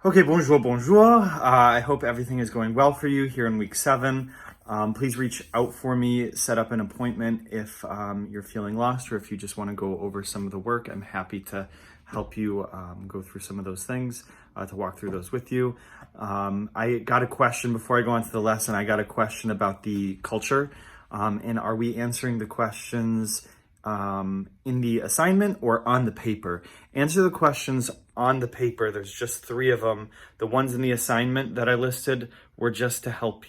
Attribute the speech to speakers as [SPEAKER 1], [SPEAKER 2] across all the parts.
[SPEAKER 1] Okay, bonjour, bonjour. I hope everything is going well for you here in week 7. Please reach out for me, set up an appointment if you're feeling lost or if you just want to go over some of the work. I'm happy to help you go through some of those things, to walk through those with you. I got a question before I go on to the lesson. I got a question about the culture. And are we answering the questions in the assignment or on the paper? Answer the questions on the paper. There's just 3 of them. The ones in the assignment that I listed were just to help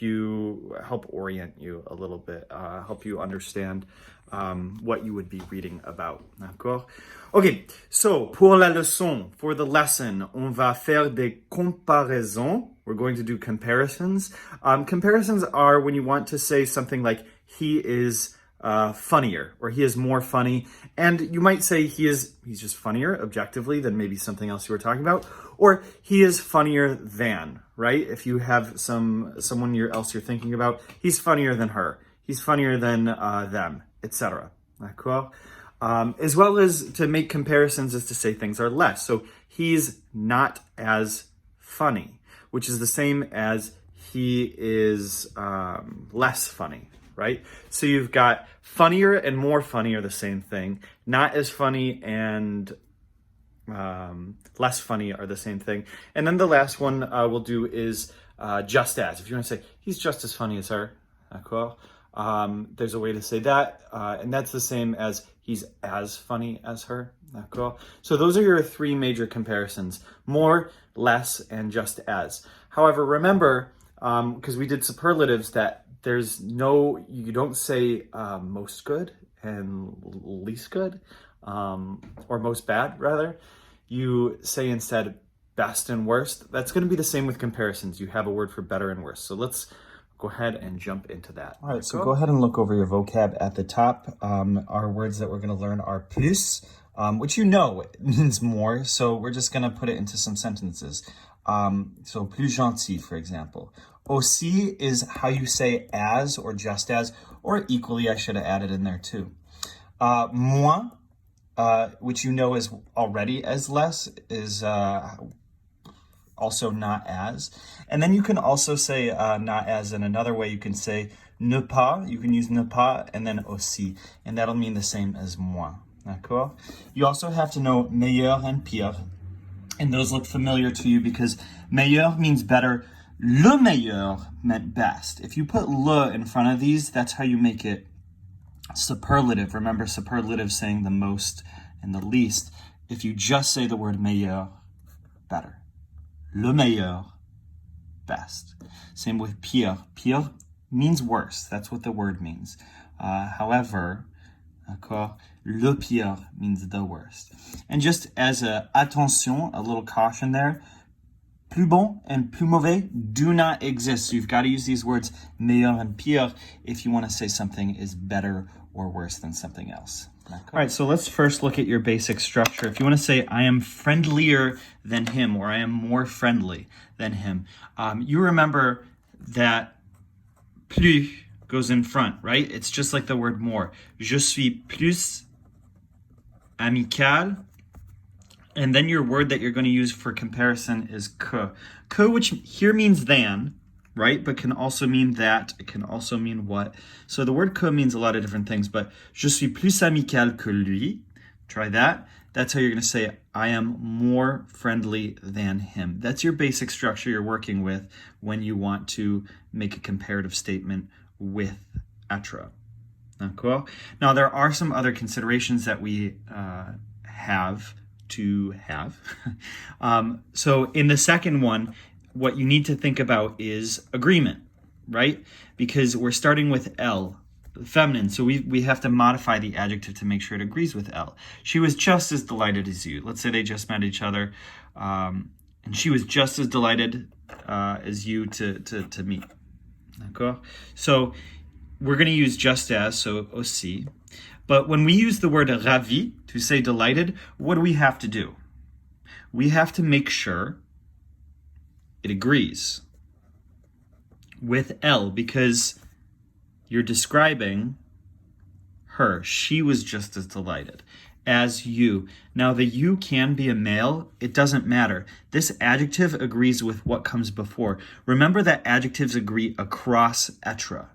[SPEAKER 1] orient you a little bit, help you understand what you would be reading about. D'accord? Okay, so pour la leçon, for the lesson, on va faire des comparaisons. We're going to do comparisons. Comparisons are when you want to say something like, he is funnier, or he is more funny. And you might say he's just funnier objectively than maybe something else you were talking about, or he is funnier than, right? If you have someone else you're thinking about, he's funnier than her, he's funnier than them, etc. D'accord? As well as to make comparisons is to say things are less. So he's not as funny, which is the same as he is less funny. Right? So you've got funnier and more funny are the same thing. Not as funny and less funny are the same thing. And then the last one we'll do is just as. If you want to say, he's just as funny as her. D'accord? There's a way to say that. And that's the same as he's as funny as her. D'accord? So those are your 3 major comparisons. More, less, and just as. However, remember, because we did superlatives, that you don't say most good and least good, or most bad, rather. You say instead best and worst. That's going to be the same with comparisons. You have a word for better and worse. So let's go ahead and jump into that.
[SPEAKER 2] All right, so go ahead and look over your vocab at the top. Our words that we're going to learn are plus, which means more. So we're just going to put it into some sentences. So plus gentil, for example. Aussi is how you say as or just as, or equally. I should have added in there too. Moins, which is already as less, is also not as. And then you can also say not as in another way. You can say ne pas. You can use ne pas and then aussi, and that'll mean the same as moins. D'accord? You also have to know meilleur and pire, and those look familiar to you because meilleur means better. Le meilleur meant best. If you put le in front of these, that's how you make it superlative. Remember, superlative saying the most and the least. If you just say the word meilleur, better. Le meilleur, best. Same with pire. Pire means worse. That's what the word means. However, d'accord, le pire means the worst. And just as a attention, a little caution there, plus bon and plus mauvais do not exist. So you've got to use these words meilleur and pire if you want to say something is better or worse than something else. All right, so let's first look at your basic structure. If you want to say, I am friendlier than him, or I am more friendly than him, you remember that plus goes in front, right? It's just like the word more. Je suis plus amical. And then your word that you're going to use for comparison is que. Que, which here means than, right? But can also mean that. It can also mean what. So the word que means a lot of different things, but je suis plus amical que lui. Try that. That's how you're going to say, I am more friendly than him. That's your basic structure you're working with when you want to make a comparative statement with être. D'accord? Now, there are some other considerations that we have. So in the second one, what you need to think about is agreement, right? Because we're starting with L, feminine, so we have to modify the adjective to make sure it agrees with L. She was just as delighted as you. Let's say they just met each other, and she was just as delighted as you to meet. D'accord? So we're going to use just as, so aussi. But when we use the word ravi to say delighted, what do we have to do? We have to make sure it agrees with L because you're describing her. She was just as delighted. as you. Now the you can be a male, it doesn't matter. This adjective agrees with what comes before. Remember that adjectives agree across être.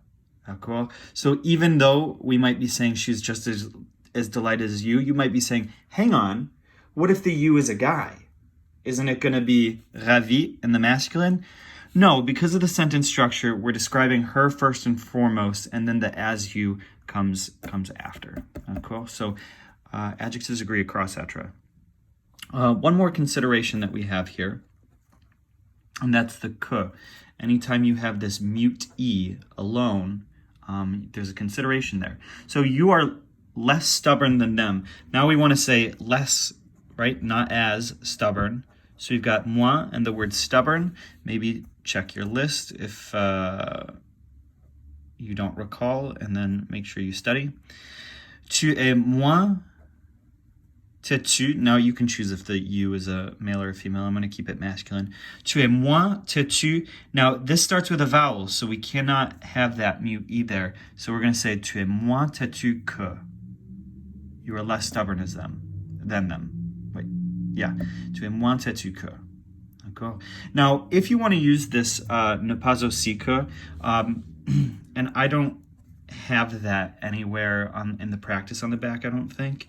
[SPEAKER 2] D'accord? So even though we might be saying she's just as delighted as you might be saying, hang on, what if the you is a guy? Isn't it going to be ravi in the masculine? No, because of the sentence structure, we're describing her first and foremost, and then the as you comes after. Cool. So adjectives agree across être. One more consideration that we have here, and that's the que. Anytime you have this mute e alone, there's a consideration there. So you are less stubborn than them. Now we want to say less, right? Not as stubborn. So you've got moi and the word stubborn. Maybe check your list if you don't recall, and then make sure you study. Tu es moins têtu. Now you can choose if the you is a male or a female. I'm going to keep it masculine. Tu es moins têtu. Now this starts with a vowel, so we cannot have that mute e there. So we're going to say tu es moins têtu que. You are less stubborn than them. Wait, yeah. Tu es moins têtu que. Okay. Now, if you want to use this ne pas aussi que, and I don't have that anywhere in the practice on the back, I don't think.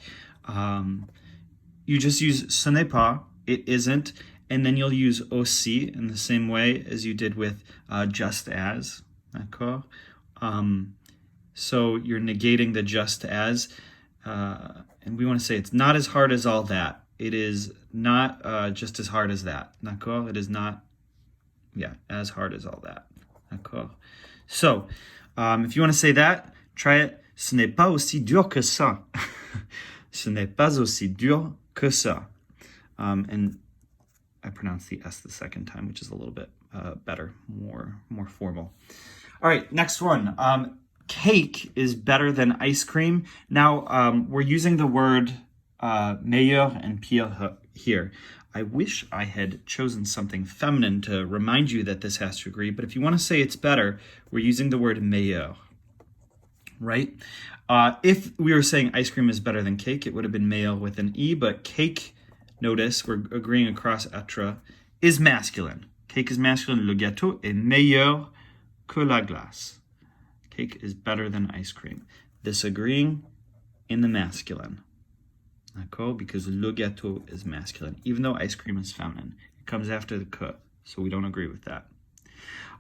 [SPEAKER 2] You just use ce n'est pas, it isn't, and then you'll use aussi in the same way as you did with just as. D'accord? So you're negating the just as. And we want to say it's not as hard as all that. It is not just as hard as that. D'accord? It is not, as hard as all that. D'accord? So, if you want to say that, try it. Ce n'est pas aussi dur que ça. Ce n'est pas aussi dur que ça. And I pronounced the S the second time, which is a little bit better, more formal. All right, next one. Cake is better than ice cream. Now, we're using the word meilleur and pire here. I wish I had chosen something feminine to remind you that this has to agree, but if you want to say it's better, we're using the word meilleur, right? If we were saying ice cream is better than cake, it would have been meilleur with an E, but cake, notice, we're agreeing across être, is masculine. Cake is masculine. Le gâteau est meilleur que la glace. Cake is better than ice cream. Disagreeing in the masculine. D'accord? Because le gâteau is masculine, even though ice cream is feminine. It comes after the que, so we don't agree with that.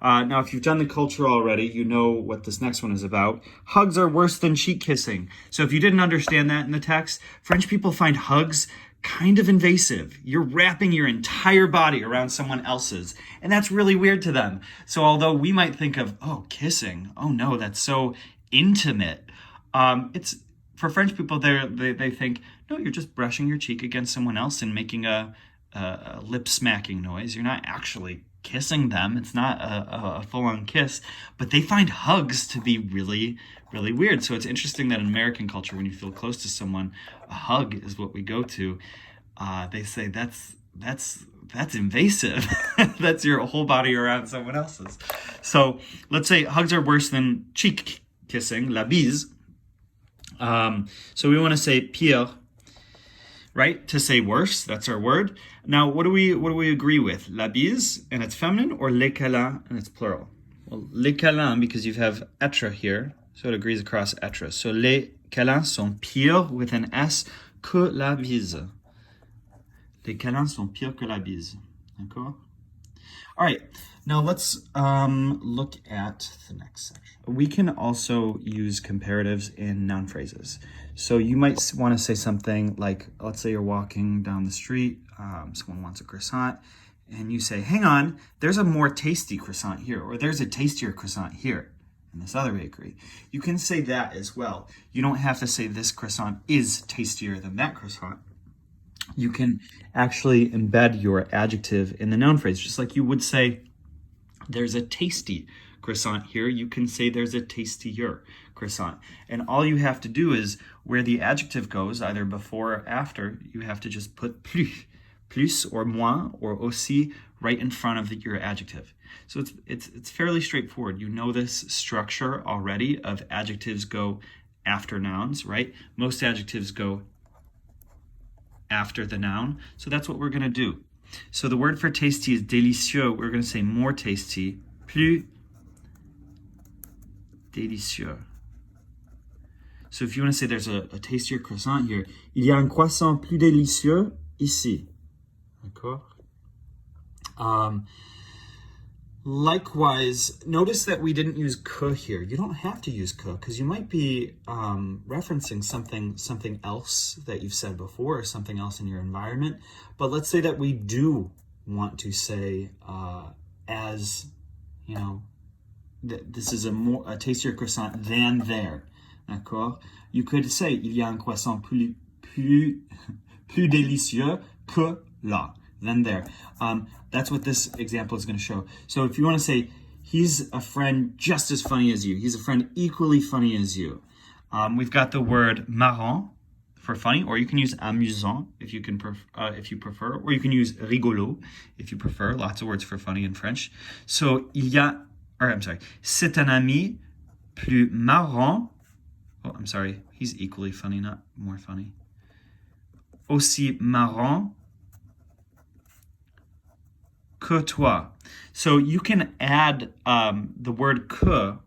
[SPEAKER 2] Now, if you've done the culture already, you know what this next one is about. Hugs are worse than cheek kissing. So if you didn't understand that in the text, French people find hugs kind of invasive. You're wrapping your entire body around someone else's, and that's really weird to them. So although we might think of, oh, kissing, oh no, that's so intimate. It's for French people, they think, no, you're just brushing your cheek against someone else and making a lip smacking noise. You're not actually kissing them. It's not a full-on kiss, but they find hugs to be really, really weird. So it's interesting that in American culture, when you feel close to someone, a hug is what we go to. They say that's invasive. That's your whole body around someone else's. So let's say hugs are worse than cheek kissing, la bise. So we want to say pire, right? To say worse, that's our word. Now, what do we agree with? La bise, and it's feminine, or les câlins, and it's plural? Well, les câlins, because you have être here, so it agrees across être. So les câlins sont pires with an S que la bise. Les câlins sont pires que la bise. D'accord? All right, now let's look at the next section. We can also use comparatives in noun phrases. So you might want to say something like, let's say you're walking down the street, someone wants a croissant, and you say, hang on, there's a more tasty croissant here, or there's a tastier croissant here in this other bakery. You can say that as well. You don't have to say this croissant is tastier than that croissant. You can actually embed your adjective in the noun phrase, just like you would say, there's a tasty croissant here. You can say there's a tastier croissant. And all you have to do is where the adjective goes, either before or after, you have to just put plus or moins or aussi right in front of your adjective. So it's fairly straightforward. You know this structure already of adjectives go after nouns, right? Most adjectives go after the noun. So that's what we're going to do. So the word for tasty is délicieux. We're going to say more tasty, plus délicieux. So if you want to say there's a tastier croissant here, il y a un croissant plus délicieux ici. D'accord? Likewise, notice that we didn't use que here. You don't have to use que because you might be referencing something else that you've said before or something else in your environment. But let's say that we do want to say as, you know, this is a tastier croissant than there. D'accord? You could say il y a un croissant plus délicieux que là. Than there. That's what this example is going to show. So if you want to say, he's a friend just as funny as you, he's a friend equally funny as you, we've got the word marrant for funny, or you can use amusant if you prefer, or you can use rigolo if you prefer. Lots of words for funny in French. So c'est un ami plus marrant. Oh, I'm sorry, he's equally funny, not more funny. Aussi marrant que toi. So you can add the word que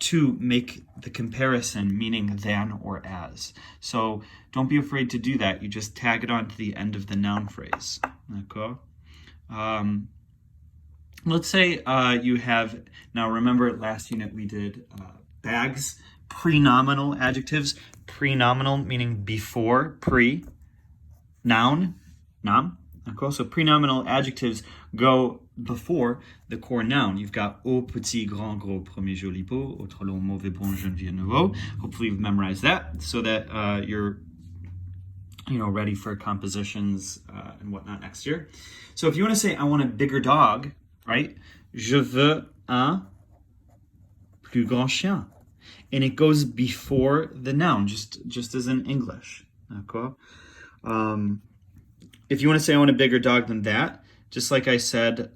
[SPEAKER 2] to make the comparison, meaning than or as. So don't be afraid to do that. You just tag it on to the end of the noun phrase. D'accord? Let's say you have, now remember last unit we did bags, prenominal adjectives. Prenominal meaning before, pre, noun, nam. Okay, so prenominal adjectives go before the core noun. You've got au, petit, grand, gros, premier, joli, beau, au, trop long, mauvais, bon, jeune, vieux, nouveau. Hopefully you've memorized that so that you're ready for compositions and whatnot next year. So if you want to say, I want a bigger dog, right? Je veux un plus grand chien. And it goes before the noun, just as in English. Okay? If you want to say I want a bigger dog than that, just like I said,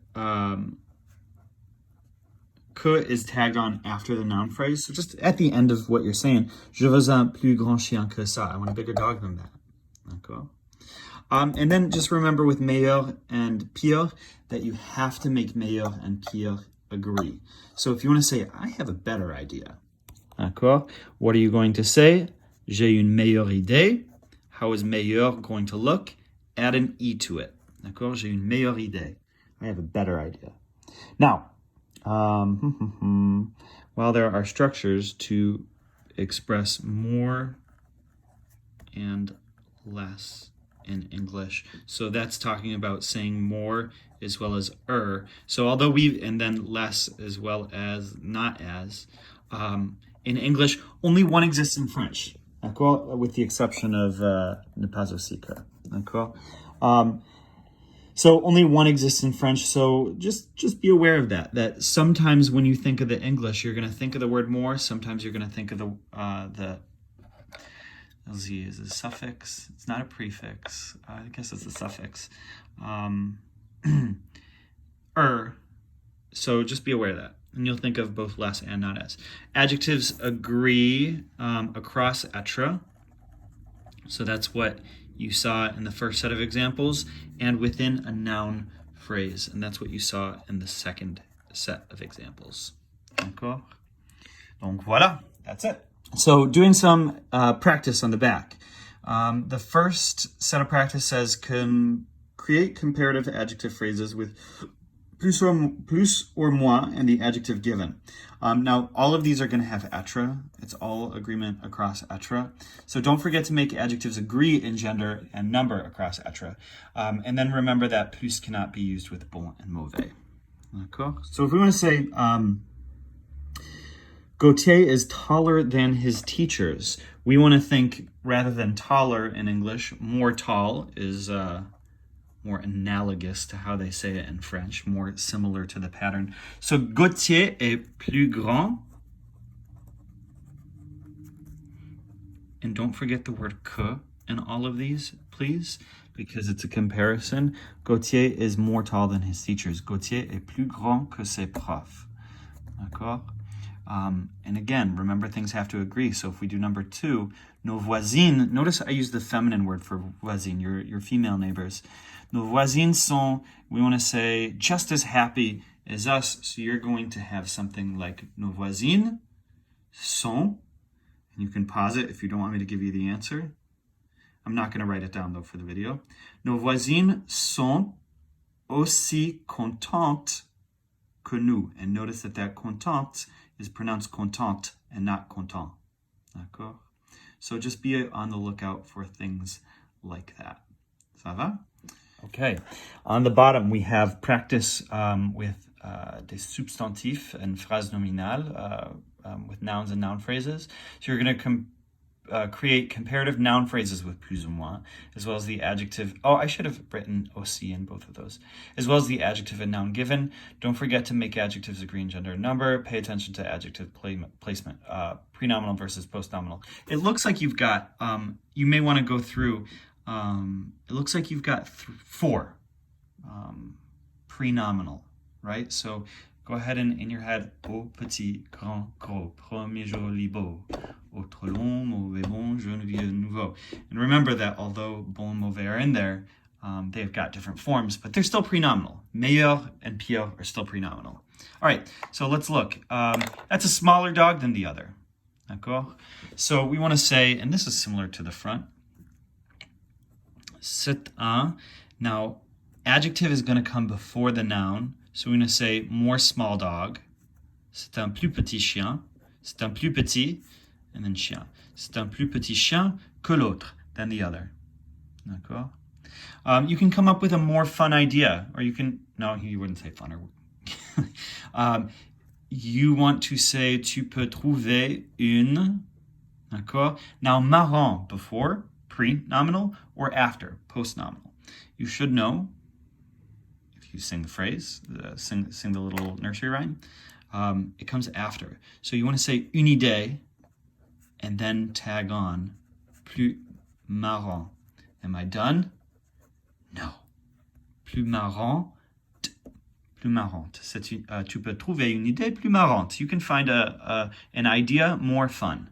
[SPEAKER 2] que is tagged on after the noun phrase. So just at the end of what you're saying, je veux un plus grand chien que ça. I want a bigger dog than that. Okay. And then just remember with meilleur and pire that you have to make meilleur and pire agree. So if you want to say, I have a better idea. D'accord? What are you going to say? J'ai une meilleure idée. How is meilleur going to look? Add an E to it. D'accord? J'ai une meilleure idée. I have a better idea. Now, while there are structures to express more and less in English. So that's talking about saying more as well as So although and then less as well as not as. In English, only one exists in French. D'accord? With the exception of ne pas aussi que. D'accord? So only one exists in French. So just be aware of that sometimes when you think of the English, you're going to think of the word more. Sometimes you're going to think of the LZ is a suffix. It's not a prefix. I guess it's a suffix. So just be aware of that. And you'll think of both less and not as. Adjectives agree across être. So that's what you saw in the first set of examples and within a noun phrase. And that's what you saw in the second set of examples. D'accord? Donc voilà, that's it. So doing some practice on the back. The first set of practice says create comparative adjective phrases with plus or moins and the adjective given. Now, all of these are going to have être. It's all agreement across être. So don't forget to make adjectives agree in gender and number across être. And then remember that plus cannot be used with bon and mauvais. D'accord? So if we want to say Gautier is taller than his teachers, we want to think rather than taller in English, more tall is more analogous to how they say it in French, more similar to the pattern. So Gautier est plus grand. And don't forget the word que in all of these, please, because it's a comparison. Gautier is more tall than his teachers. Gautier est plus grand que ses profs. D'accord? And again, remember things have to agree. So if we do number 2, nos voisines, notice I use the feminine word for voisine, your female neighbors. Nos voisines sont, we want to say, just as happy as us. So you're going to have something like nos voisines sont, and you can pause it if you don't want me to give you the answer. I'm not going to write it down though for the video. Nos voisines sont aussi contentes que nous. And notice that contente is pronounced contente and not content. D'accord? So just be on the lookout for things like that. Ça va? Okay. On the bottom, we have practice with des substantifs and phrases nominales with nouns and noun phrases. So you're going to create comparative noun phrases with plus ou moins, as well as the adjective. Oh, I should have written aussi in both of those, as well as the adjective and noun given. Don't forget to make adjectives agree in gender and number. Pay attention to adjective placement, prenominal versus postnominal. It looks like you've got, you may want to go through, it looks like you've got 4 prenominal, right? So go ahead and in your head, au, petit, grand, gros, premier, joli, beau, autre long, mauvais, bon, jeune, vieux, nouveau. And remember that although bon, mauvais are in there, they've got different forms, but they're still prenominal. Meilleur and pire are still prenominal. All right, so let's look. That's a smaller dog than the other. D'accord? So we want to say, and this is similar to the front, c'est un. Now, adjective is going to come before the noun. So we're going to say more small dog. C'est un plus petit chien. C'est un plus petit, and then chien. C'est un plus petit chien que l'autre, than the other. D'accord? You can come up with a more fun idea, or you can, no, you wouldn't say fun. You want to say, tu peux trouver une. D'accord? Now, marrant, before, pre-nominal, or after, post-nominal. You should know, if you sing the phrase, sing the little nursery rhyme, it comes after. So you want to say une idée, and then tag on plus marrant. Am I done? No. Plus marrant. Plus marrante. Tu peux trouver une idée plus marrante. You can find an idea more fun.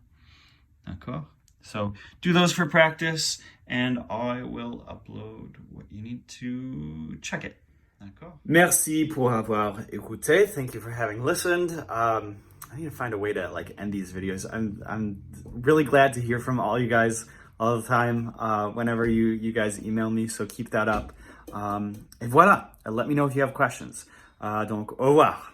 [SPEAKER 2] D'accord? So do those for practice, and I will upload what you need to check it. D'accord?
[SPEAKER 1] Merci pour avoir écouté. Thank you for having listened. I need to find a way to end these videos. I'm really glad to hear from all you guys all the time whenever you guys email me, so keep that up. Et voilà, let me know if you have questions. Donc, au revoir.